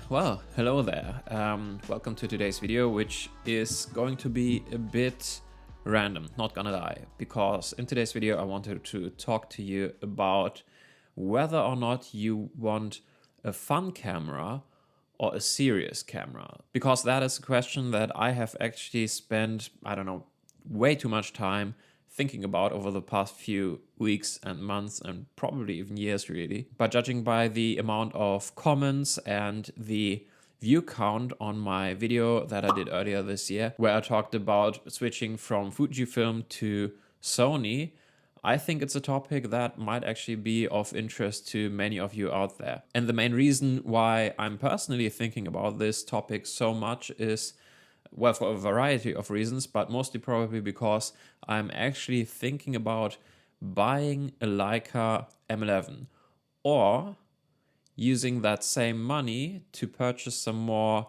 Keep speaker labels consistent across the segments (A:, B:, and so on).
A: Well, hello there. Welcome to today's video, which is going to be a bit random, not gonna lie, because in today's video I wanted to talk to you about whether or not you want a fun camera or a serious camera, because that is a question that I have actually spent, way too much time thinking about over the past few weeks and months and probably even years really. But judging by the amount of comments and the view count on my video that I did earlier this year, where I talked about switching from Fujifilm to Sony, I think it's a topic that might actually be of interest to many of you out there. And the main reason why I'm personally thinking about this topic so much is, well, for a variety of reasons, but mostly probably because I'm actually thinking about buying a Leica M11 or using that same money to purchase some more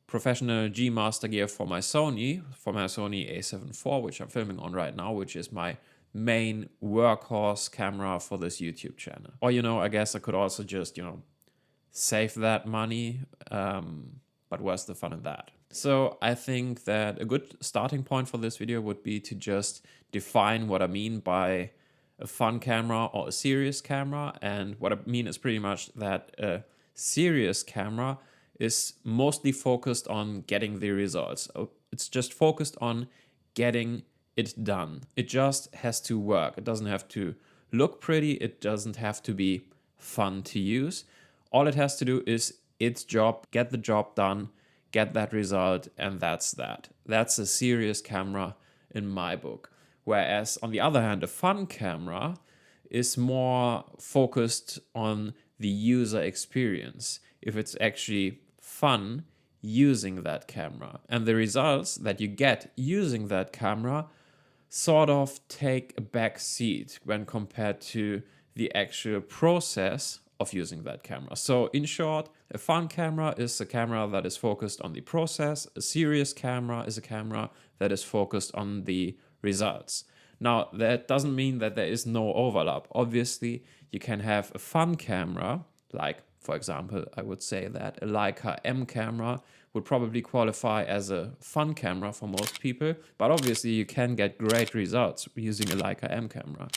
A: professional G Master gear for my Sony A7 IV, which I'm filming on right now, which is my main workhorse camera for this YouTube channel. Or, I guess I could also just, save that money, but where's the fun in that? So I think that a good starting point for this video would be to just define what I mean by a fun camera or a serious camera. And what I mean is pretty much that a serious camera is mostly focused on getting the results. It's just focused on getting it done. It just has to work. It doesn't have to look pretty. It doesn't have to be fun to use. All it has to do is its job, get the job done, get that result, and that's that. That's a serious camera in my book. Whereas, on the other hand, a fun camera is more focused on the user experience. If it's actually fun using that camera. And the results that you get using that camera sort of take a back seat when compared to the actual process of using that camera. So in short, a fun camera is a camera that is focused on the process. A serious camera is a camera that is focused on the results. Now, that doesn't mean that there is no overlap. Obviously, you can have a fun camera, like, for example, I would say that a Leica M camera would probably qualify as a fun camera for most people, but obviously you can get great results using a Leica M camera.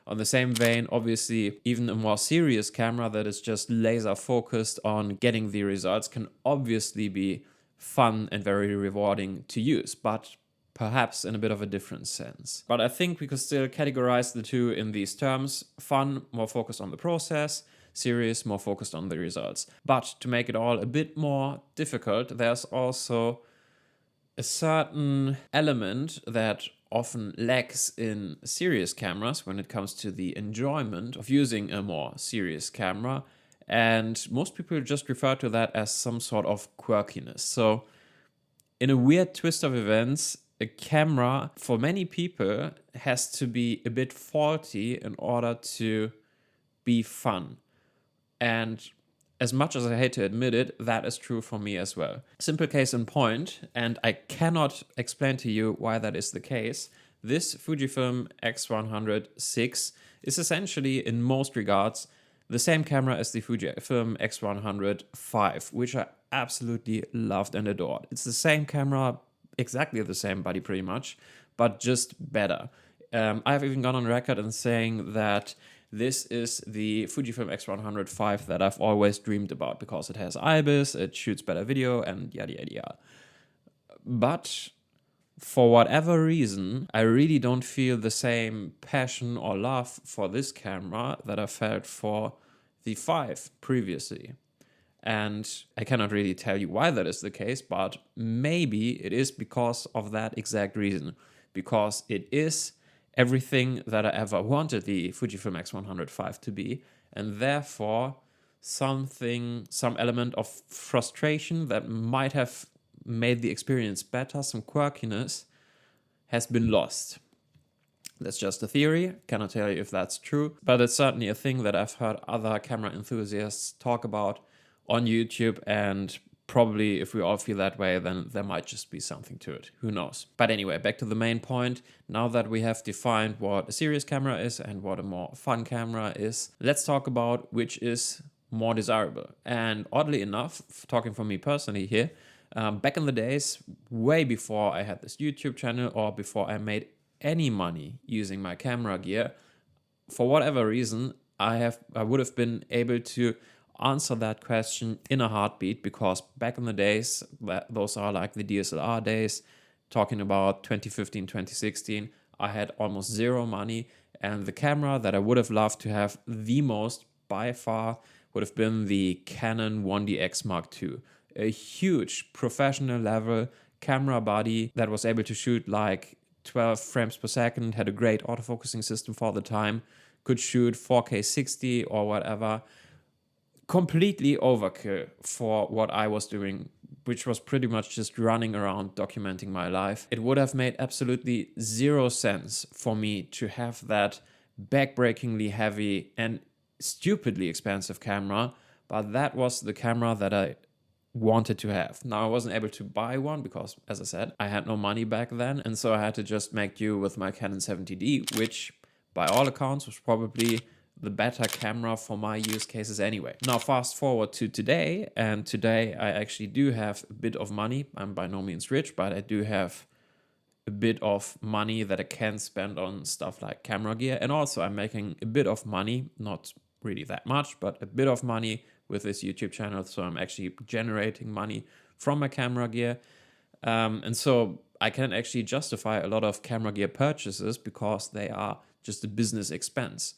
A: On the same vein, obviously, even a more serious camera that is just laser focused on getting the results can obviously be fun and very rewarding to use, but perhaps in a bit of a different sense. But I think we could still categorize the two in these terms. Fun, more focused on the process. Serious, more focused on the results. But to make it all a bit more difficult, there's also a certain element that often lacks in serious cameras when it comes to the enjoyment of using a more serious camera. And most people just refer to that as some sort of quirkiness. So in a weird twist of events, a camera for many people has to be a bit faulty in order to be fun. And as much as I hate to admit it, that is true for me as well. Simple case in point, and I cannot explain to you why that is the case. This Fujifilm X100 is essentially, in most regards, the same camera as the Fujifilm X100 which I absolutely loved and adored. It's the same camera, exactly the same body pretty much, but just better. I've even gone on record in saying that this is the Fujifilm X100 that I've always dreamed about because it has IBIS, it shoots better video, and yada yada yada. But for whatever reason, I really don't feel the same passion or love for this camera that I felt for the 5 previously. And I cannot really tell you why that is the case, but maybe it is because of that exact reason. Because it is everything that I ever wanted the Fujifilm X100 to be, and therefore some element of frustration that might have made the experience better, some quirkiness, has been lost. That's just a theory, cannot tell you if that's true, but it's certainly a thing that I've heard other camera enthusiasts talk about on YouTube, and probably if we all feel that way, then there might just be something to it. Who knows? But anyway, back to the main point. Now that we have defined what a serious camera is and what a more fun camera is, let's talk about which is more desirable. And oddly enough, talking for me personally here, back in the days, way before I had this YouTube channel or before I made any money using my camera gear, for whatever reason, I would have been able to answer that question in a heartbeat, because back in the days, those are like the DSLR days, talking about 2015, 2016, I had almost zero money, and the camera that I would have loved to have the most by far would have been the Canon 1DX Mark II, a huge professional level camera body that was able to shoot like 12 frames per second, had a great autofocusing system for the time, could shoot 4K 60 or whatever. Completely overkill for what I was doing, which was pretty much just running around documenting my life. It would have made absolutely zero sense for me to have that backbreakingly heavy and stupidly expensive camera, but that was the camera that I wanted to have. Now I wasn't able to buy one because, as I said, I had no money back then, and so I had to just make do with my Canon 70D, which by all accounts was probably the better camera for my use cases anyway. Now fast forward to today, and today I actually do have a bit of money. I'm by no means rich, but I do have a bit of money that I can spend on stuff like camera gear, and also I'm making a bit of money, not really that much, but a bit of money with this YouTube channel, so I'm actually generating money from my camera gear, and so I can actually justify a lot of camera gear purchases because they are just a business expense.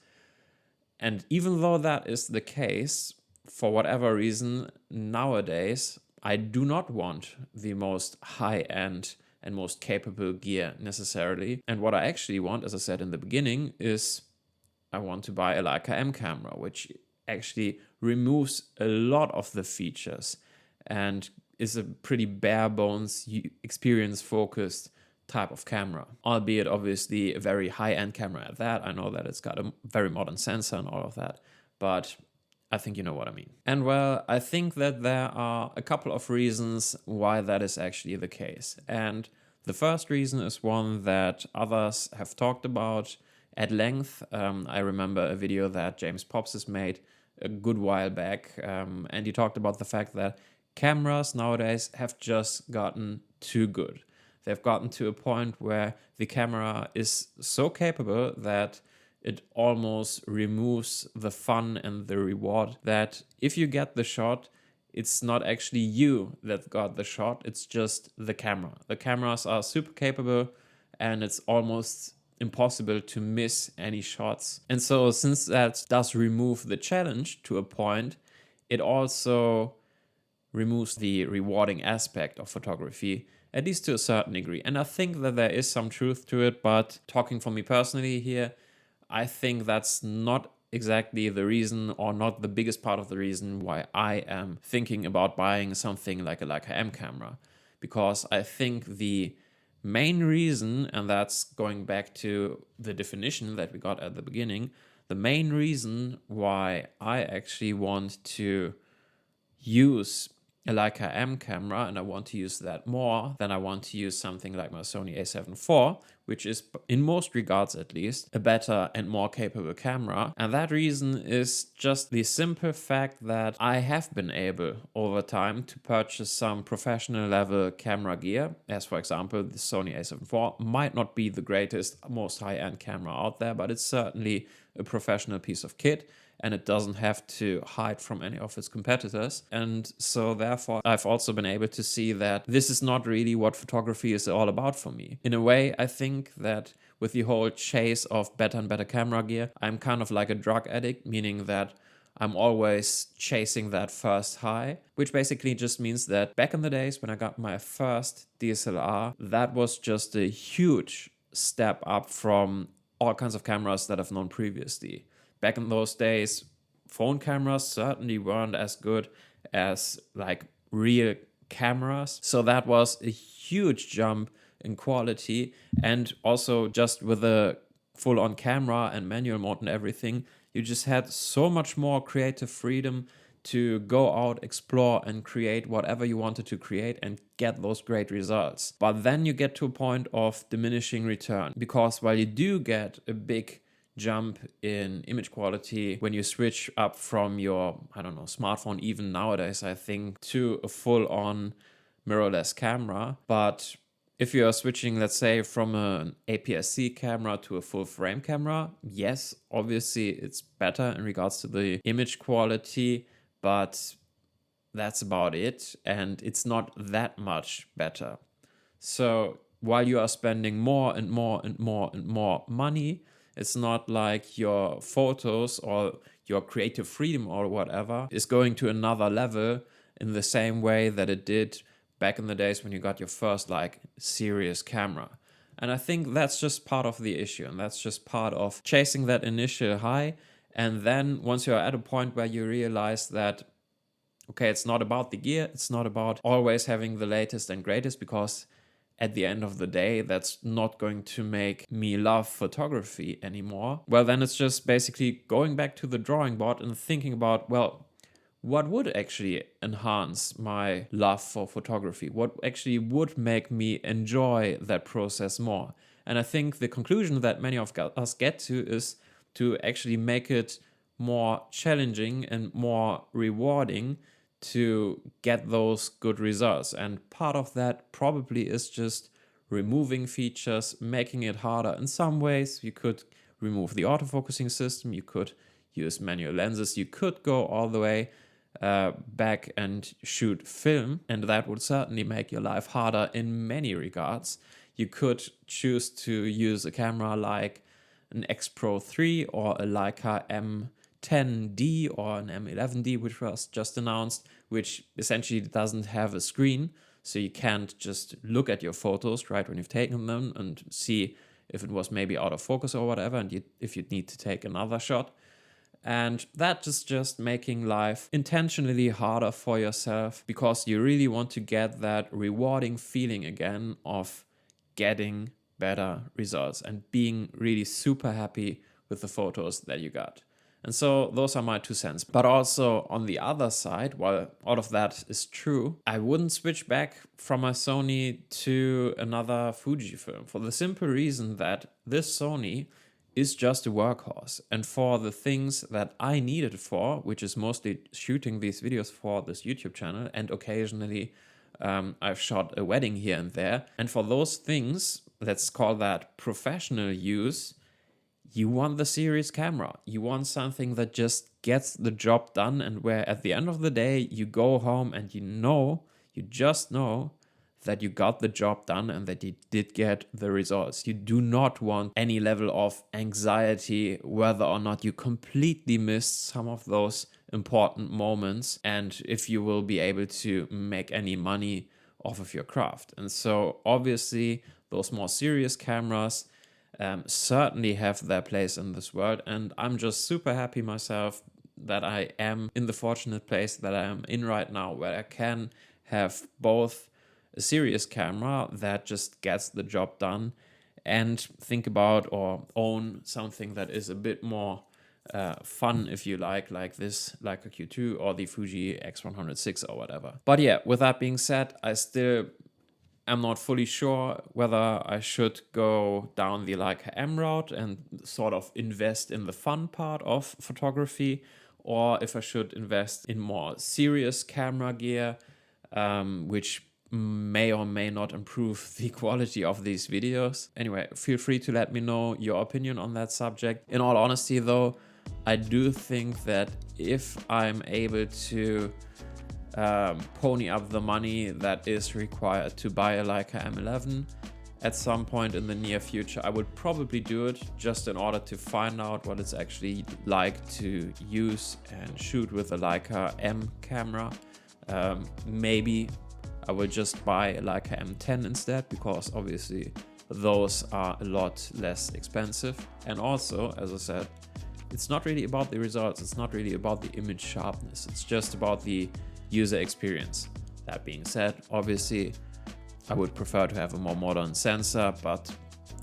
A: And even though that is the case, for whatever reason, nowadays, I do not want the most high-end and most capable gear necessarily. And what I actually want, as I said in the beginning, is I want to buy a Leica M camera, which actually removes a lot of the features and is a pretty bare bones, experience focused type of camera, albeit obviously a very high-end camera at that. I know that it's got a very modern sensor and all of that, but I think you know what I mean. And well, I think that there are a couple of reasons why that is actually the case. And the first reason is one that others have talked about at length. I remember a video that James Pops has made a good while back, and he talked about the fact that cameras nowadays have just gotten too good. They've gotten to a point where the camera is so capable that it almost removes the fun and the reward, that if you get the shot, it's not actually you that got the shot, it's just the camera. The cameras are super capable and it's almost impossible to miss any shots. And so since that does remove the challenge to a point, it also removes the rewarding aspect of photography, at least to a certain degree. And I think that there is some truth to it, but talking for me personally here, I think that's not exactly the reason, or not the biggest part of the reason, why I am thinking about buying something like a Leica M camera. Because I think the main reason, and that's going back to the definition that we got at the beginning, the main reason why I actually want to use a Leica M camera, and I want to use that more than I want to use something like my Sony a7 IV, which is, in most regards at least, a better and more capable camera. And that reason is just the simple fact that I have been able over time to purchase some professional level camera gear, as for example the Sony a7 IV might not be the greatest, most high-end camera out there, but it's certainly a professional piece of kit, and it doesn't have to hide from any of its competitors. And so therefore, I've also been able to see that this is not really what photography is all about for me. In a way, I think that with the whole chase of better and better camera gear, I'm kind of like a drug addict, meaning that I'm always chasing that first high, which basically just means that back in the days when I got my first DSLR, that was just a huge step up from all kinds of cameras that I've known previously. Back in those days, phone cameras certainly weren't as good as like real cameras. So that was a huge jump in quality. And also just with a full-on camera and manual mode and everything, you just had so much more creative freedom to go out, explore, and create whatever you wanted to create and get those great results. But then you get to a point of diminishing return, because while you do get a big jump in image quality when you switch up from your, I don't know, smartphone, even nowadays, I think, to a full-on mirrorless camera. But if you are switching, let's say, from an APS-C camera to a full frame camera, yes, obviously it's better in regards to the image quality, but that's about it. And it's not that much better. So while you are spending more and more and more and more money, it's not like your photos or your creative freedom or whatever is going to another level in the same way that it did back in the days when you got your first like serious camera. And I think that's just part of the issue, and that's just part of chasing that initial high. And then once you're at a point where you realize that, okay, it's not about the gear, it's not about always having the latest and greatest, because at the end of the day, that's not going to make me love photography anymore. Well, then it's just basically going back to the drawing board and thinking about, well, what would actually enhance my love for photography? What actually would make me enjoy that process more? And I think the conclusion that many of us get to is to actually make it more challenging and more rewarding to get those good results. And part of that probably is just removing features, making it harder. In some ways, you could remove the autofocusing system, you could use manual lenses, you could go all the way back and shoot film, and that would certainly make your life harder in many regards. You could choose to use a camera like an X Pro 3 or a Leica M10D or an M11D, which was just announced, which essentially doesn't have a screen, so you can't just look at your photos right when you've taken them and see if it was maybe out of focus or whatever, and if you'd need to take another shot. And that is just making life intentionally harder for yourself, because you really want to get that rewarding feeling again of getting better results and being really super happy with the photos that you got. And so those are my 2 cents. But also on the other side, while all of that is true, I wouldn't switch back from my Sony to another Fujifilm, for the simple reason that this Sony is just a workhorse. And for the things that I need it for, which is mostly shooting these videos for this YouTube channel, and occasionally I've shot a wedding here and there. And for those things, let's call that professional use, you want the serious camera. You want something that just gets the job done, and where at the end of the day, you go home and you just know that you got the job done and that you did get the results. You do not want any level of anxiety whether or not you completely missed some of those important moments and if you will be able to make any money off of your craft. And so obviously those more serious cameras certainly have their place in this world, and I'm just super happy myself that I am in the fortunate place that I am in right now, where I can have both a serious camera that just gets the job done and think about or own something that is a bit more fun, if you like this, like a Q2 or the Fuji X106 or whatever. But yeah, with that being said, I still am not fully sure whether I should go down the Leica M route and sort of invest in the fun part of photography, or if I should invest in more serious camera gear, which may or may not improve the quality of these videos. Anyway, feel free to let me know your opinion on that subject. In all honesty though, I do think that if I'm able to pony up the money that is required to buy a Leica M11 at some point in the near future, I would probably do it just in order to find out what it's actually like to use and shoot with a Leica M camera. Maybe I will just buy a Leica M10 instead, because obviously those are a lot less expensive. And also, as I said, it's not really about the results, it's not really about the image sharpness, it's just about the user experience. That being said, obviously I would prefer to have a more modern sensor, but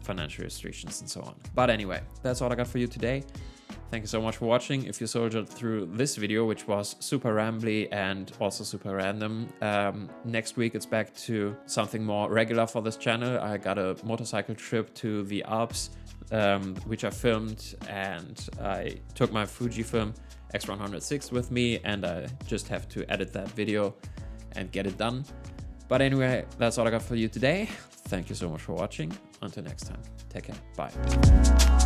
A: financial restrictions and so on. But anyway, that's all I got for you today. Thank you so much for watching. If you soldiered through this video, which was super rambly and also super random, next week it's back to something more regular for this channel. I got a motorcycle trip to the Alps, which I filmed, and I took my Fujifilm X100VI with me, and I just have to edit that video and get it done. But anyway, that's all I got for you today. Thank you so much for watching. Until next time, take care. Bye.